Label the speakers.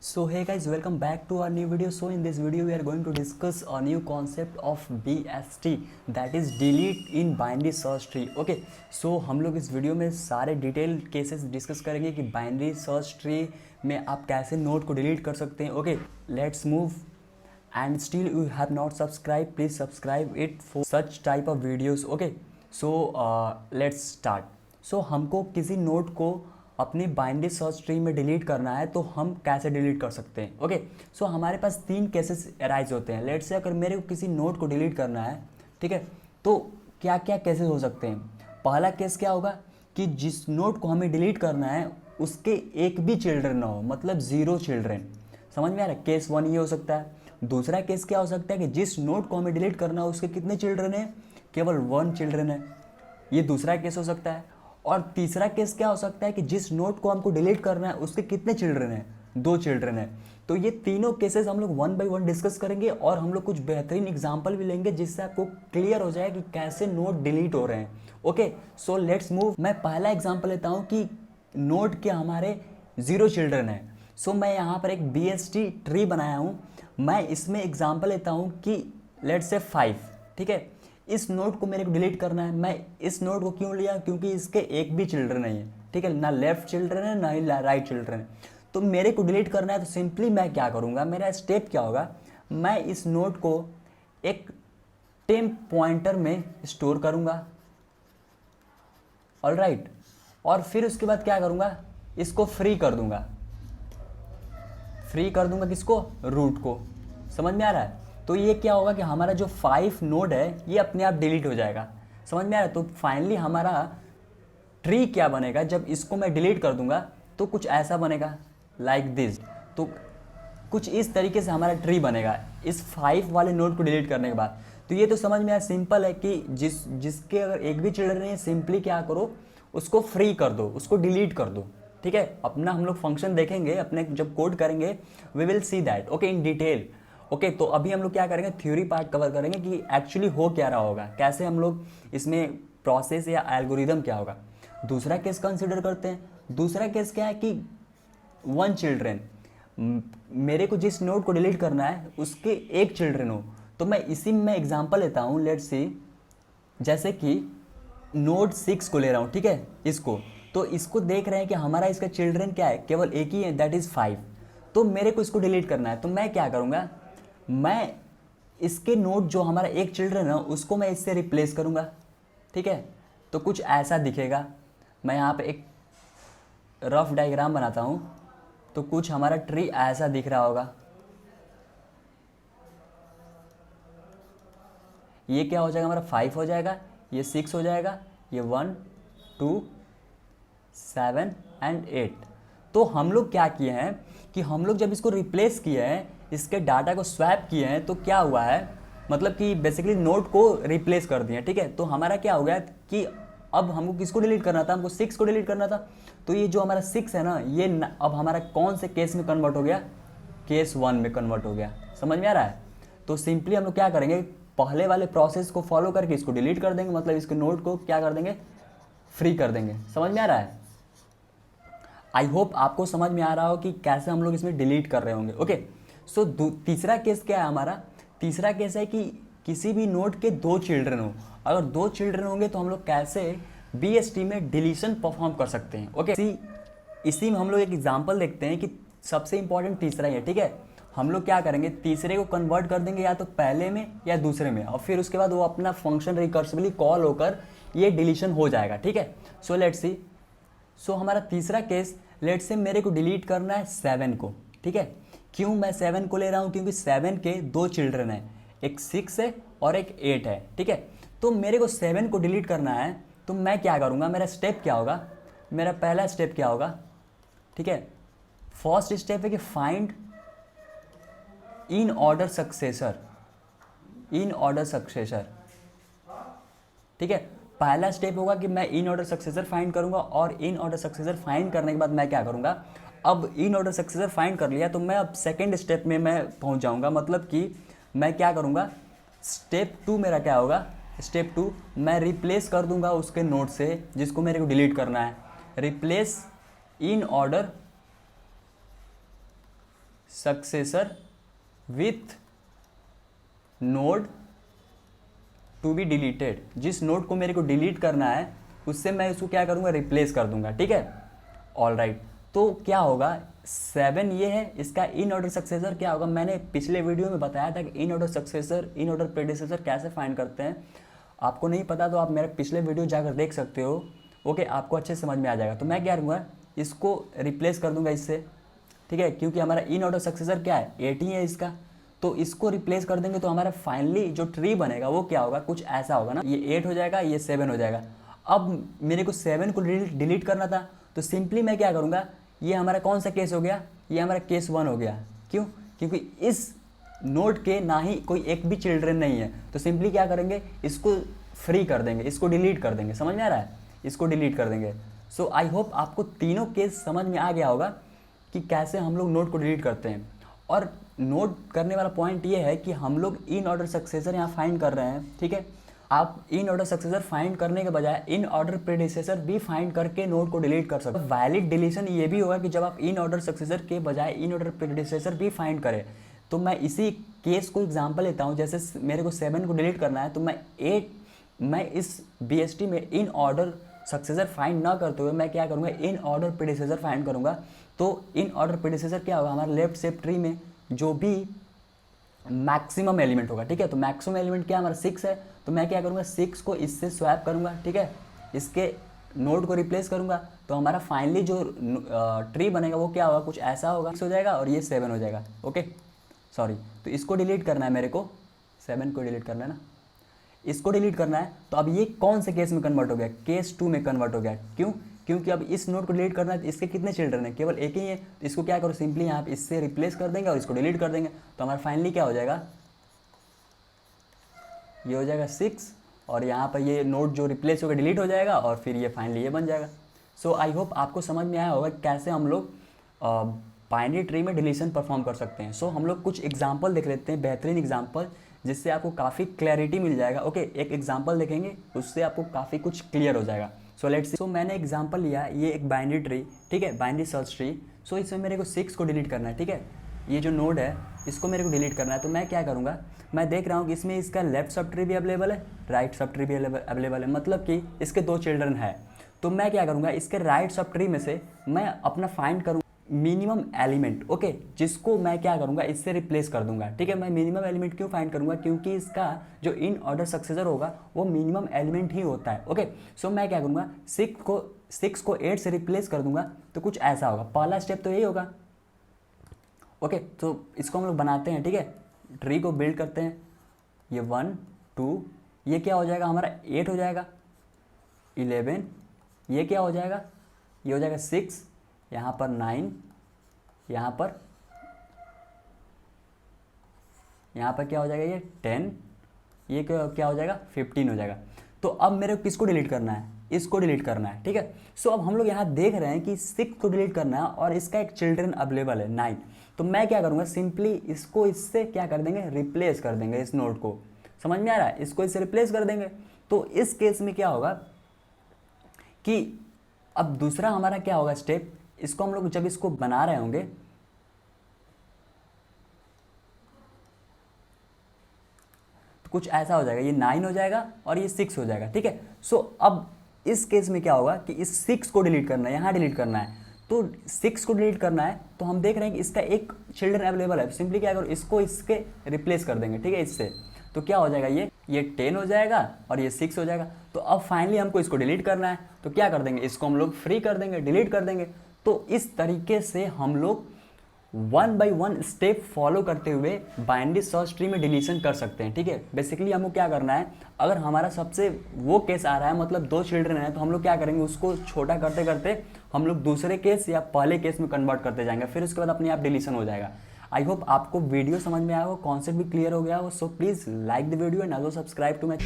Speaker 1: So hey guys, welcome back to our new video. So in this video we are going to discuss a new concept of BST, that is delete in binary search tree. Okay, so हम लोग इस video में सारे detail cases discuss करेंगे कि binary search tree में आप कैसे नोड को डिलीट कर सकते हैं. Okay, let's move. And still you have not subscribed, please subscribe it for such type of videos. Okay, so let's start. So हमको किसी नोड को अपनी बाइनरी सर्च ट्री में डिलीट करना है तो हम कैसे डिलीट कर सकते हैं. ओके, सो हमारे पास तीन केसेस अराइज होते हैं. लेट्स से अगर मेरे को किसी नोड को डिलीट करना है, ठीक है, तो क्या क्या केसेस हो सकते हैं. पहला केस क्या होगा कि जिस नोड को हमें डिलीट करना है उसके एक भी चिल्ड्रन ना हो, मतलब 0 चिल्ड्रन. समझ में आ रहा है. केस 1 ये हो सकता है. दूसरा केस क्या हो सकता है कि जिस नोड को हमें डिलीट करना है उसके कितने चिल्ड्रन है, केवल 1 चिल्ड्रन है. ये दूसरा केस हो सकता है. और तीसरा केस क्या हो सकता है कि जिस नोड को हमको डिलीट करना है उसके कितने चिल्ड्रन है, 2 चिल्ड्रन है. तो ये तीनों केसेस हम लोग 1 बाय 1 डिस्कस करेंगे और हम लोग कुछ बेहतरीन एग्जांपल भी लेंगे जिससे आपको क्लियर हो जाए कि कैसे नोड डिलीट हो रहे हैं. Okay, so let's move. मैं पहला एग्जांपल लेता हूँ कि नोड के हमारे 0 चिल्ड्रन है. सो मैं यहाँ पर एक BST ट्री बनाया हूँ. मैं इसमें एग्जांपल लेता हूँ कि लेट्स से 5. ठीक है, इस नोड को मेरे को डिलीट करना है. मैं इस नोड को क्यों लिया, क्योंकि इसके एक भी चिल्ड्रन नहीं है. ठीक है, ना लेफ्ट चिल्ड्रन है ना ही राइट चिल्ड्रन है. तो मेरे को डिलीट करना है तो सिंपली मैं क्या करूँगा, मेरा स्टेप क्या होगा, मैं इस नोड को एक टेम्प पॉइंटर में स्टोर करूँगा. ऑलराइट, और फिर उसके बाद क्या करूँगा, इसको फ्री कर दूँगा. फ्री कर दूँगा किसको, रूट को. समझ में आ रहा है. तो ये क्या होगा कि हमारा जो 5 नोड है ये अपने आप डिलीट हो जाएगा. समझ में आ रहा है. तो फाइनली हमारा ट्री क्या बनेगा, जब इसको मैं डिलीट कर दूंगा तो कुछ ऐसा बनेगा लाइक दिस. तो कुछ इस तरीके से हमारा ट्री बनेगा इस 5 वाले नोड को डिलीट करने के बाद. तो ये तो समझ में आया, सिंपल है कि जिसके अगर एक भी चिल्ड्रन है सिंपली क्या करो, उसको फ्री कर दो, उसको डिलीट कर दो. ठीक है, अपना हम लोग फंक्शन देखेंगे, अपने जब कोड करेंगे we will see that. Okay, in detail. Okay, तो अभी हम लोग क्या करेंगे, थ्योरी पार्ट कवर करेंगे कि एक्चुअली हो क्या रहा होगा, कैसे हम लोग इसमें प्रोसेस या एल्गोरिदम क्या होगा. दूसरा केस कंसिडर करते हैं. दूसरा केस क्या है कि 1 चिल्ड्रन, मेरे को जिस नोड को डिलीट करना है उसके एक चिल्ड्रन हो. तो मैं इसी में एग्जांपल लेता हूँ. लेट्स सी, जैसे कि नोड 6 को ले रहा हूँ. ठीक है, इसको तो इसको देख रहे हैं कि हमारा इसका चिल्ड्रन क्या है, केवल एक ही है, दैट इज़ 5. तो मेरे को इसको डिलीट करना है. तो मैं क्या करूँगा, मैं इसके नोड जो हमारा एक चिल्ड्रन है उसको मैं इससे रिप्लेस करूँगा. ठीक है, तो कुछ ऐसा दिखेगा. मैं यहाँ पे एक रफ डायग्राम बनाता हूँ. तो कुछ हमारा ट्री ऐसा दिख रहा होगा. ये क्या हो जाएगा, हमारा 5 हो जाएगा, ये 6 हो जाएगा, ये 1 2 7 एंड 8. तो हम लोग क्या किए हैं कि हम लोग जब इसको रिप्लेस किए हैं, इसके डाटा को स्वैप किए हैं, तो क्या हुआ है, मतलब कि बेसिकली नोड को रिप्लेस कर दिया. ठीक है, तो हमारा क्या हो गया कि अब हमको किसको डिलीट करना था, हमको 6 को डिलीट करना था. तो ये जो हमारा 6 है ना, ये अब हमारा कौन से केस में कन्वर्ट हो गया, केस 1 में कन्वर्ट हो गया. समझ में आ रहा है. तो सिंपली हम लोग क्या करेंगे, पहले वाले प्रोसेस को फॉलो करके इसको डिलीट कर देंगे, मतलब इसके नोड को क्या कर देंगे, फ्री कर देंगे. समझ में आ रहा है. आई होप आपको समझ में आ रहा हो कि कैसे हम लोग इसमें डिलीट कर रहे होंगे. ओके, सो तीसरा केस क्या है हमारा. तीसरा केस है कि किसी भी नोड के 2 चिल्ड्रन हो. अगर 2 चिल्ड्रन होंगे तो हम लोग कैसे BST में डिलीशन परफॉर्म कर सकते हैं. ओके, इसी में हम लोग एक एग्जांपल देखते हैं कि सबसे इंपॉर्टेंट तीसरा ही है. ठीक है, हम लोग क्या करेंगे, तीसरे को कन्वर्ट कर देंगे या तो पहले में या दूसरे में, और फिर उसके बाद वो अपना फंक्शन रिकर्सिवली कॉल होकर ये डिलीशन हो जाएगा. ठीक है, सो लेट्स सी. सो हमारा तीसरा केस, लेट्स से मेरे को डिलीट करना है 7 को. ठीक है, क्यों मैं 7 को ले रहा हूँ, क्योंकि 7 के 2 चिल्ड्रन हैं, एक 6 है और एक 8 है. ठीक है, तो मेरे को 7 को डिलीट करना है. तो मैं क्या करूँगा, मेरा स्टेप क्या होगा, मेरा पहला स्टेप क्या होगा. ठीक है, फर्स्ट स्टेप है कि find in order successor. In order successor. ठीक है, पहला स्टेप होगा कि मैं इन ऑर्डर सक्सेसर फाइंड करूंगा, और इन ऑर्डर सक्सेसर फाइंड करने के बाद मैं क्या करूंगा, अब इन ऑर्डर सक्सेसर फाइंड कर लिया तो मैं अब सेकंड स्टेप में मैं पहुंच जाऊंगा. मतलब कि मैं क्या करूंगा, स्टेप 2 मेरा क्या होगा, स्टेप 2 मैं रिप्लेस कर दूंगा उसके नोड से जिसको मेरे को डिलीट करना है. Replace in order successor with node to be deleted. जिस नोड को मेरे को डिलीट करना है उससे मैं इसको क्या करूँगा, रिप्लेस कर दूंगा, ठीक है। ऑल राइट, तो क्या होगा 7 ये है, इसका इन ऑर्डर सक्सेसर क्या होगा, मैंने पिछले वीडियो में बताया था कि इन order successor in order predecessor कैसे फाइंड करते हैं। आपको नहीं पता तो आप मेरा पिछले वीडियो जाकर देख सकते हो, ओके, आपको अच्छे से समझ में आ जाएगा। तो मैं क्या करूँगा, इसको रिप्लेस कर दूंगा इससे, ठीक है, क्योंकि हमारा इन ऑर्डर सक्सेसर क्या है 8 ही है इसका, तो इसको रिप्लेस कर देंगे तो हमारा फाइनली जो ट्री बनेगा वो क्या होगा, कुछ ऐसा होगा ना, ये 8 हो जाएगा, ये 7 हो जाएगा। अब मेरे को 7 को डिलीट करना था, तो सिंपली मैं क्या करूँगा, ये हमारा कौन सा केस हो गया, ये हमारा केस 1 हो गया। क्यों, क्योंकि इस नोड के ना ही कोई एक भी चिल्ड्रन नहीं है, तो सिंपली क्या करेंगे, इसको फ्री कर देंगे, इसको डिलीट कर देंगे। समझ में आ रहा है, इसको डिलीट कर देंगे। सो आई होप आपको तीनों केस समझ में आ गया होगा कि कैसे हम लोग नोड को डिलीट करते हैं। और नोट करने वाला पॉइंट ये है कि हम लोग इन ऑर्डर सक्सेसर यहाँ फाइंड कर रहे हैं, ठीक है। आप इन ऑर्डर सक्सेसर फाइंड करने के बजाय इन ऑर्डर प्रेडिसेसर भी फाइंड करके नोड को डिलीट कर सकते हैं। वैलिड डिलीशन ये भी होगा कि जब आप इन ऑर्डर सक्सेसर के बजाय इन ऑर्डर प्रेडिसेसर भी फाइंड करें। तो मैं इसी केस को एग्जांपल लेता हूँ, जैसे मेरे को 7 को डिलीट करना है, तो मैं इस BST में इन ऑर्डर सक्सेसर फाइंड ना करते हुए मैं क्या करूँगा, इन ऑर्डर प्रेडिसेसर फाइंड करूँगा। तो इन ऑर्डर प्रेडिसेसर क्या होगा, हमारे लेफ्ट शेप ट्री में जो भी मैक्सिमम एलिमेंट होगा, ठीक है। तो मैक्सिमम एलिमेंट क्या हमारा 6 है, तो मैं क्या करूँगा, 6 को इससे स्वैप करूँगा, ठीक है, इसके नोड को रिप्लेस करूँगा। तो हमारा फाइनली जो ट्री बनेगा वो क्या होगा, कुछ ऐसा होगा, 6 हो जाएगा और ये 7 हो जाएगा, ओके। सॉरी, तो इसको डिलीट करना है मेरे को, 7 को डिलीट करना है ना, इसको डिलीट करना है। तो अब ये कौन से केस में कन्वर्ट हो गया, केस 2 में कन्वर्ट हो गया। क्यों, क्योंकि अब इस नोड को डिलीट करना है, तो इसके कितने चिल्ड्रन है, केवल एक ही है। तो इसको क्या करो, सिंपली यहाँ पे इससे रिप्लेस कर देंगे और इसको डिलीट कर देंगे। तो हमारा फाइनली क्या हो जाएगा, ये हो जाएगा 6 और यहाँ पर ये नोड जो रिप्लेस होगा डिलीट हो जाएगा और फिर ये फाइनली ये बन जाएगा। सो आई होप आपको समझ में आया होगा कैसे हम लोग बाइनरी ट्री में डिलीशन परफॉर्म कर सकते हैं। सो हम लोग कुछ एग्जाम्पल देख लेते हैं, बेहतरीन एग्जाम्पल, जिससे आपको काफ़ी क्लैरिटी मिल जाएगा। ओके, एक एग्जाम्पल देखेंगे उससे आपको काफ़ी कुछ क्लियर हो जाएगा। So let's see. सो मैंने एग्जाम्पल लिया, ये एक बाइनरी ट्री, ठीक है, बाइनरी सर्च ट्री। सो इसमें मेरे को 6 को डिलीट करना है, ठीक है, ये जो नोड है इसको मेरे को डिलीट करना है। तो मैं क्या करूँगा, मैं देख रहा हूँ कि इसमें इसका लेफ्ट सब ट्री भी अवेलेबल है, राइट सब ट्री भी अवेलेबल है, मतलब कि इसके 2 चिल्ड्रन है। तो मैं क्या करूँगा, इसके राइट सब ट्री में से मैं अपना फाइंड करूँ मिनिमम एलिमेंट, ओके, जिसको मैं क्या करूँगा, इससे रिप्लेस कर दूंगा, ठीक है। मैं मिनिमम एलिमेंट क्यों फाइंड करूँगा, क्योंकि इसका जो इन ऑर्डर सक्सेसर होगा वो मिनिमम एलिमेंट ही होता है, ओके। सो मैं क्या करूँगा, 6 को 8 से रिप्लेस कर दूंगा। तो कुछ ऐसा होगा, पहला स्टेप तो यही होगा, ओके। तो इसको हम लोग बनाते हैं, ठीक है, ट्री को बिल्ड करते हैं। ये 1 2, ये क्या हो जाएगा हमारा 8 हो जाएगा, 11, ये क्या हो जाएगा, ये हो जाएगा 6, यहाँ पर 9, यहाँ पर क्या हो जाएगा, ये 10, ये क्या हो जाएगा 15 हो जाएगा। तो अब मेरे को किसको डिलीट करना है, इसको डिलीट करना है, ठीक है। सो अब हम लोग यहाँ देख रहे हैं कि 6 को डिलीट करना है और इसका एक चिल्ड्रन अवेलेबल है 9। तो मैं क्या करूँगा, सिंपली इसको इससे क्या कर देंगे, रिप्लेस कर देंगे इस नोड को। समझ में आ रहा है, इसको इससे रिप्लेस कर देंगे। तो इस केस में क्या होगा कि अब दूसरा हमारा क्या होगा स्टेप, इसको हम लोग जब इसको बना रहे होंगे तो कुछ ऐसा हो जाएगा, ये 9 हो जाएगा और ये 6 हो जाएगा, ठीक है। सो अब इस केस में क्या होगा कि इस 6 को डिलीट करना है, यहाँ डिलीट करना है। तो 6 को डिलीट करना है, तो हम देख रहे हैं कि इसका एक चिल्ड्रन अवेलेबल है। सिंपली क्या करो, इसको इसके रिप्लेस कर देंगे, ठीक है, इससे। तो क्या हो जाएगा, ये 10 हो जाएगा और ये 6 हो जाएगा। तो अब फाइनली हमको इसको डिलीट करना है, तो क्या कर देंगे, इसको हम लोग फ्री कर देंगे, डिलीट कर देंगे। तो इस तरीके से हम लोग 1 by 1 स्टेप फॉलो करते हुए बाइनरी सर्च ट्री में डिलीशन कर सकते हैं, ठीक है। बेसिकली हमको क्या करना है, अगर हमारा सबसे वो केस आ रहा है, मतलब 2 चिल्ड्रन है, तो हम लोग क्या करेंगे, उसको छोटा करते करते हम लोग दूसरे केस या पहले केस में कन्वर्ट करते जाएंगे, फिर उसके बाद अपने आप डिलीशन हो जाएगा। आई होप आपको वीडियो समझ में आया हो, कॉन्सेप्ट भी क्लियर हो गया हो। So please like the video and also subscribe to my